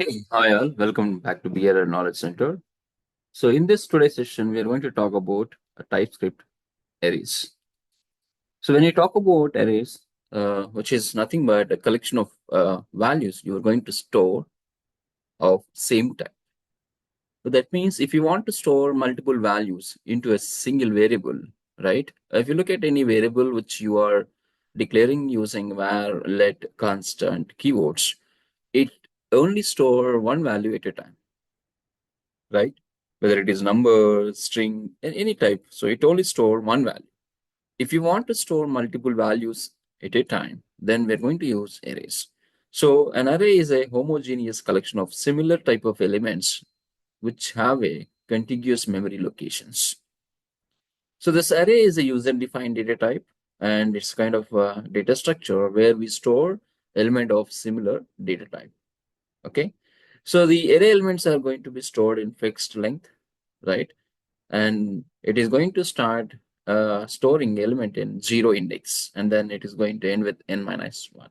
Hey, hi all. Welcome back to BRL Knowledge Center. So in this today's session, we are going to talk about TypeScript arrays. So when you talk about arrays, which is nothing but a collection of values you are going to store of same type. So that means if you want to store multiple values into a single variable, right? If you look at any variable which you are declaring using var, let, constant keywords, it only store one value at a time, right? Whether it is number, string, any type. So it only store one value. If you want to store multiple values at a time, then we're going to use arrays. So an array is a homogeneous collection of similar type of elements which have a contiguous memory locations. So this array is a user-defined data type, and it's kind of a data structure where we store element of similar data type. Okay. So the array elements are going to be stored in fixed length, right? And it is going to start storing element in zero index, and then it is going to end with n minus one.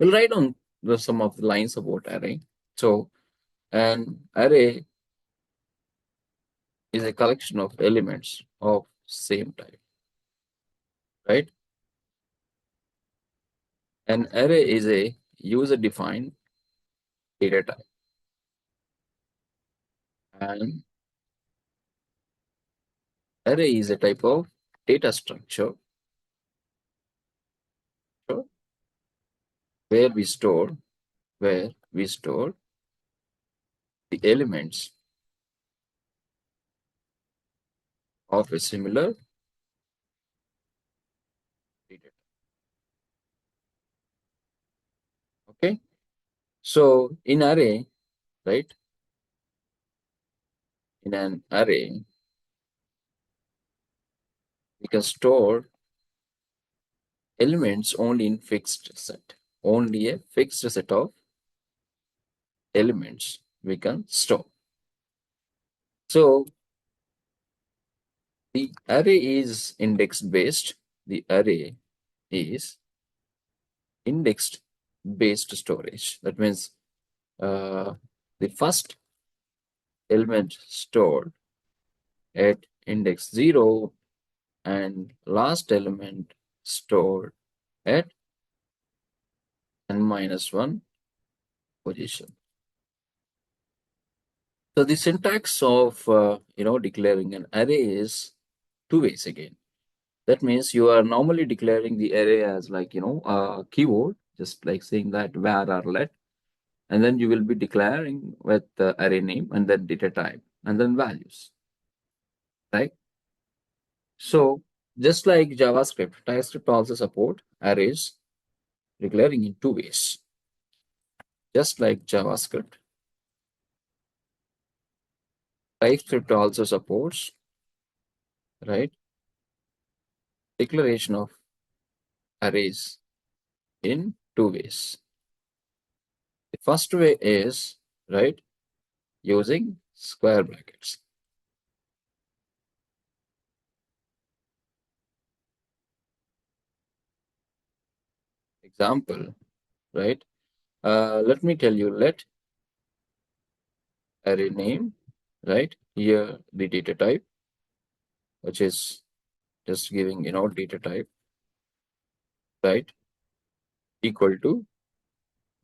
We'll write on some of the lines about array. So an array is a collection of elements of same type, right? An array is a user defined data type, and array is a type of data structure where we store where we store the elements of a similar data. Okay. So in array, right? In an array, we can store elements only in fixed set. Only a fixed set of elements we can store. So the array is index based. The array is indexed based storage. That means the first element stored at index 0 and last element stored at n minus 1 position. So the syntax of declaring an array is two ways again. That means you are normally declaring the array as like a keyword, just like saying that var or let, and then you will be declaring with the array name and then data type and then values, right? So just like JavaScript, TypeScript also support arrays declaring in two ways. Just like JavaScript, TypeScript also supports, right, declaration of arrays in two ways. The first way is, right, using square brackets. Example, right? Let me tell you, let array name, right? Here the data type, which is just giving, data type, right? Equal to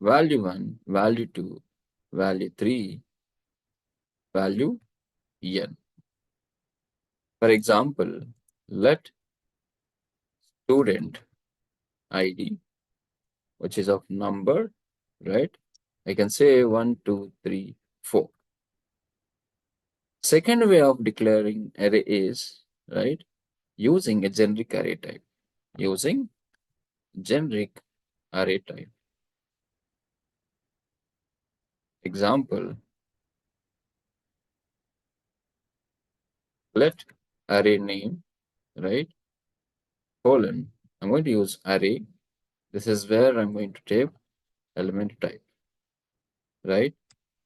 value 1, value 2, value 3, value n. For example, let student ID, which is of number, right? I can say 1, 2, 3, 4. Second way of declaring array is, right, using a generic array type. Using generic array type. Example, let array name, right, colon. I'm going to use array. This is where I'm going to type element type, right,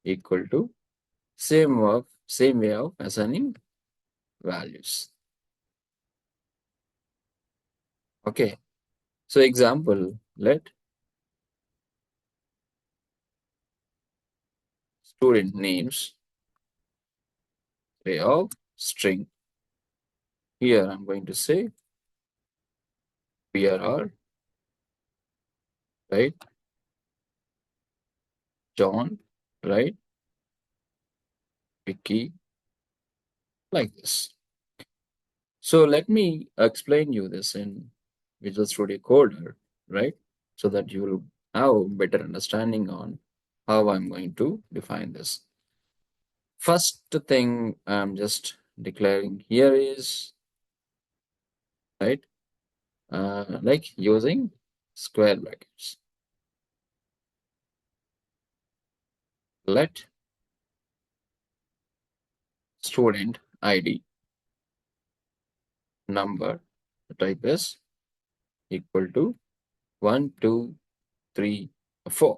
equal to same way of assigning values. Okay. So example, let student names, array of string. Here I'm going to say BRR, right? John, right? Vicky, like this. So let me explain you this in Visual Studio Coder, right? So that you will have a better understanding on how I'm going to define this. First thing I'm just declaring here is, right, like using square brackets. Let student ID number, the type is equal to 1, 2, 3, 4.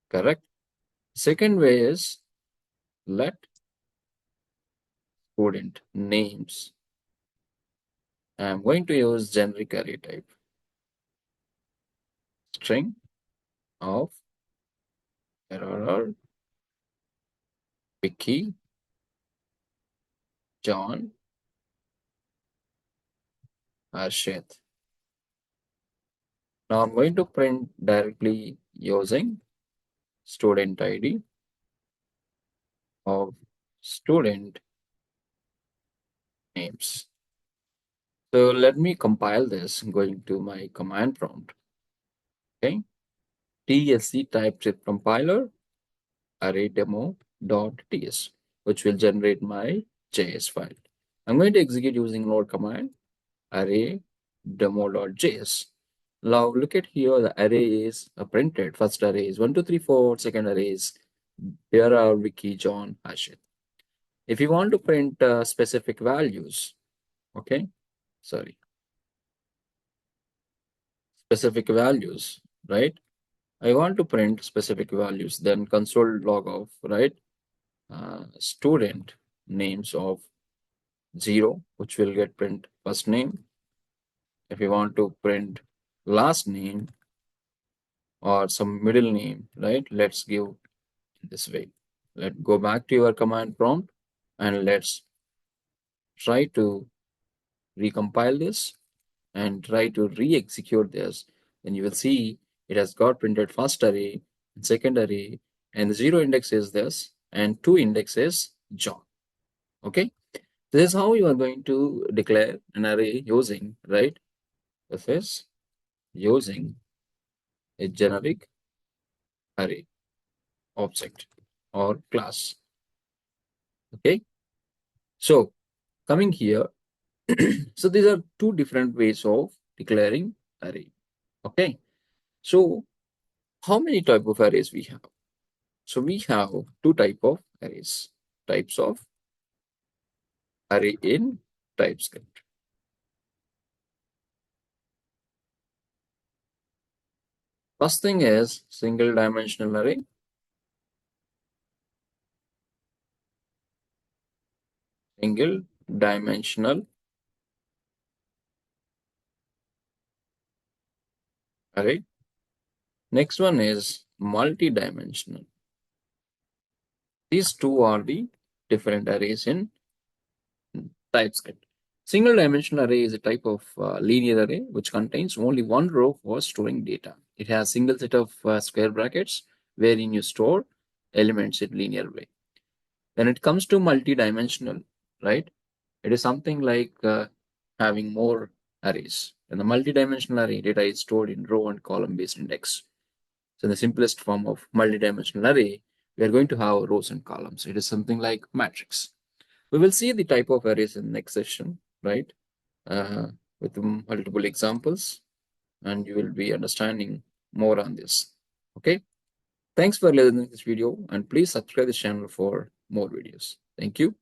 Correct? Second way is let student names. I'm going to use generic array type. String of error Vicky, John, Harshit. Now I'm going to print directly using student ID of student names. So let me compile this going to my command prompt. Okay. TSC TypeScript compiler array demo.ts, which will generate my JS file. I'm going to execute using load command array demo.js. Now look at here, the array is printed. First array is 1, 2, 3, 4. Second array is here are Vicky, John, Harshit. If you want to print specific values, okay, sorry, specific values, right? I want to print specific values, then console log of, right, student names of 0, which will get print first name. If you want to print last name or some middle name, right, let's give this way. Let's go back to your command prompt and let's try to recompile this and try to re-execute this. Then you will see it has got printed first array and second array, and the 0 index is this and 2 index is John. Okay, this is how you are going to declare an array using, right? This is using a generic array object or class. Okay, so coming here, so these are two different ways of declaring array. Okay, so how many type of arrays we have? So we have two type of arrays, types of array in TypeScript. First thing is single dimensional array. Single dimensional array. Next one is multi-dimensional. These two are the different arrays in TypeScript. Single dimensional array is a type of linear array which contains only one row for storing data. It has single set of square brackets wherein you store elements in linear way. When it comes to multi-dimensional, right, it is something like having more arrays. In the multi-dimensional array, data is stored in row and column based index. So in the simplest form of multi-dimensional array, we are going to have rows and columns. It is something like matrix. We will see the type of arrays in the next session, right? Uh, with multiple examples, and you will be understanding more on this. Okay. Thanks for listening to this video, and please subscribe this channel for more videos. Thank you.